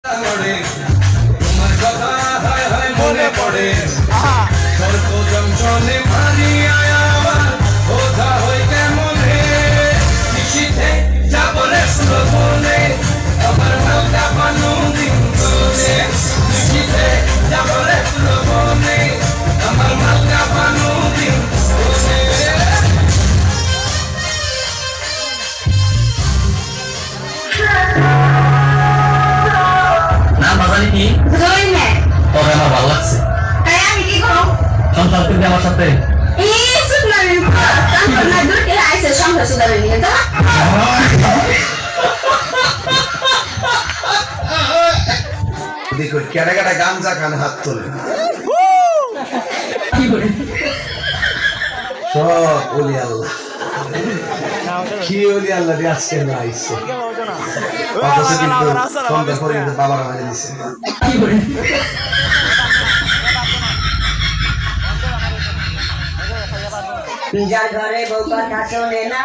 তোমার কথা হায় হায় মনে পড়ে স্বল্প জংশনে মারিয়া আবার বোঝা হই কেমন হে নিশীথে যাবরে সুরবনে আমার মালটা পানু দিন তোলে নিশীথে যাবরে সুরবনে আমার মালটা পানু দিন তোলে কি তবে আমার ভালো লাগছে সন্তান তুমি আমার সাথে দেখো কেটে কেটে গাঞ্জা খান হাত তোলে সব ওলি আল্লাহ কি ওলি আল্লাহ রে আজকে না আইছে অথচ কিন্তু সন্ধ্যা পরে কিন্তু বাবার মাঝে দিছে যার ঘরে বউ কথা শোনে না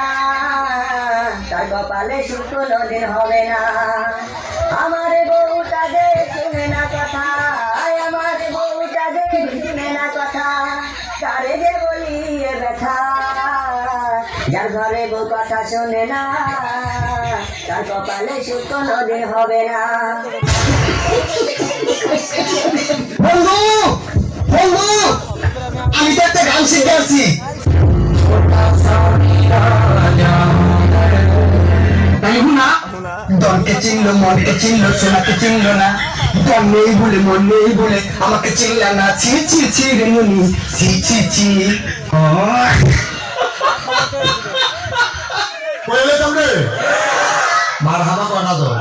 তার কপালে সুখ কোনদিন হবে না। আমার বউটা যে শুনে না কথা, আমার বউটা যে শুনে না কথা, তারে যে বলি এ ব্যথা। যার ঘরে বউ কথা শোনে না তার কপালে সুখ কোনদিন হবে না। বন্ধু বন্ধু আমি তো একটা গান শিখে আছি দনকে চিনলো মনকে চিনলো সোনাকে চিনলো না দন নেই বলে মন নেই বলে আমাকে চিনলা না ছি ছি ছি রে মুনি ছি ছি ছি বলে তোমরে মার হামা করা দাও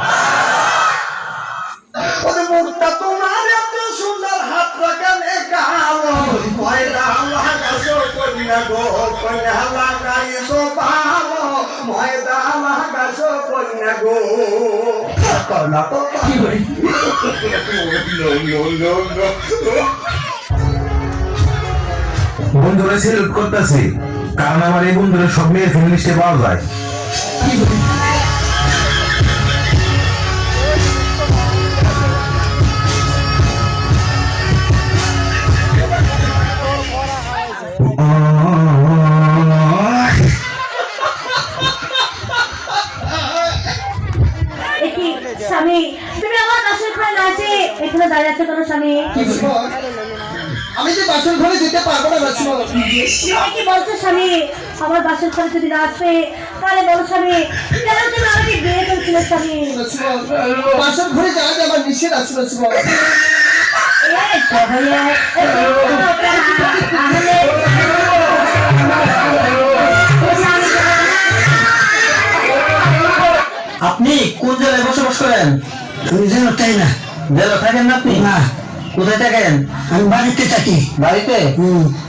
ওরে মুখটা তোমার এত সুন্দর হাত রাখানে কালো ময়দা আল্লাহ কাছে কইনা গো কইনা লাগাই তো ভালো ময়দা আল্লাহ কাছে কইনা গো করনা তো কি হই বন্ধুরা সিলেক্ট করতেছি কারণ আমার এই বন্ধুরা সব মেয়ের ফ্যামিলি লিস্টে পাওয়া যায় স্বামী তুমি আমার বাসর ঘরে না আছে এখানে দাঁড়িয়ে আছো কেন স্বামী? আমি যে বাসন ঘরে যেতে পারবো না বাসন কি বলছো স্বামী? আমার বাসর ঘরে যদি না আসবে তাহলে বলো স্বামী কেন তুমি আমাকে বিয়ে করেছিলে স্বামী? বাসন ঘরে যাওয়া আমার নিষেধ আছে আপনি কোন জেলায় বসবাস করেন? আমি যেন তাই না জেলা থাকেন না আপনি? না কোথায় থাকেন? আমি বাড়িতে থাকি বাড়িতে?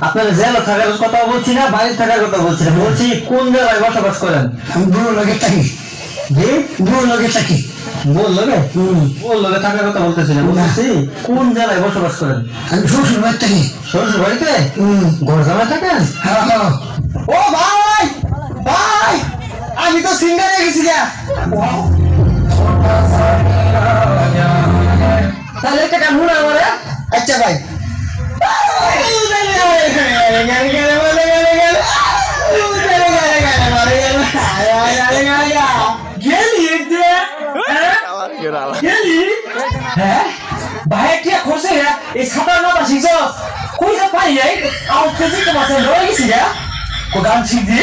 আপনার জেলা থাকার কথা বলছি না, বাড়িতে থাকার কথা বলছি না, বলছি কোন জেলায় বসবাস করেন? আমি বুড়ো লগে থাকি জি বুড়ো লগে থাকি বললো বললো থাকার কথা বলতেছি না, বলছি কোন জেলায় বসবাস করেন? আমি শ্বশুর বাড়ি থাকি শ্বশুর বাড়িতে? ঘর জামায় থাকেন? হ্যাঁ হ্যাঁ ও ভাই ভাই আমি তো সিঙ্গার হয়ে গেছি গা তাহলে একটা গান শুনে আমার। আচ্ছা ভাই ভাই কি করছে এই সাঁতার না শিখছ কই যা পাই যাই আমার কেজি তো মাসে রয়ে গেছি ও গান শিখছি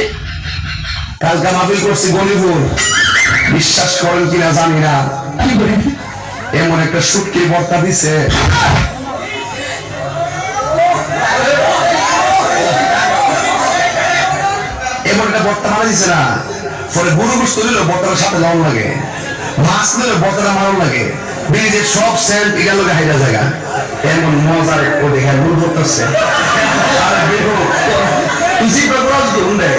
কালকে মাহফিল করছি গলিপুর বিশ্বাস করেন কিনা জানি না এমন একটা সুটকি বর্তা দিছে এমন একটা বর্তা মারা দিছে না পরে বুড়ো বুঝতে দিল বর্তার সাথে যাওয়ার লাগে মাছ দিলে বর্তাটা মারণ লাগে ব্রিজের সব সেন্ট এগুলো হাইরা জায়গা এমন মজার ও দেখে বুড়ো করতেছে আর বেরো তুই জিপে করাস কি উন্ডে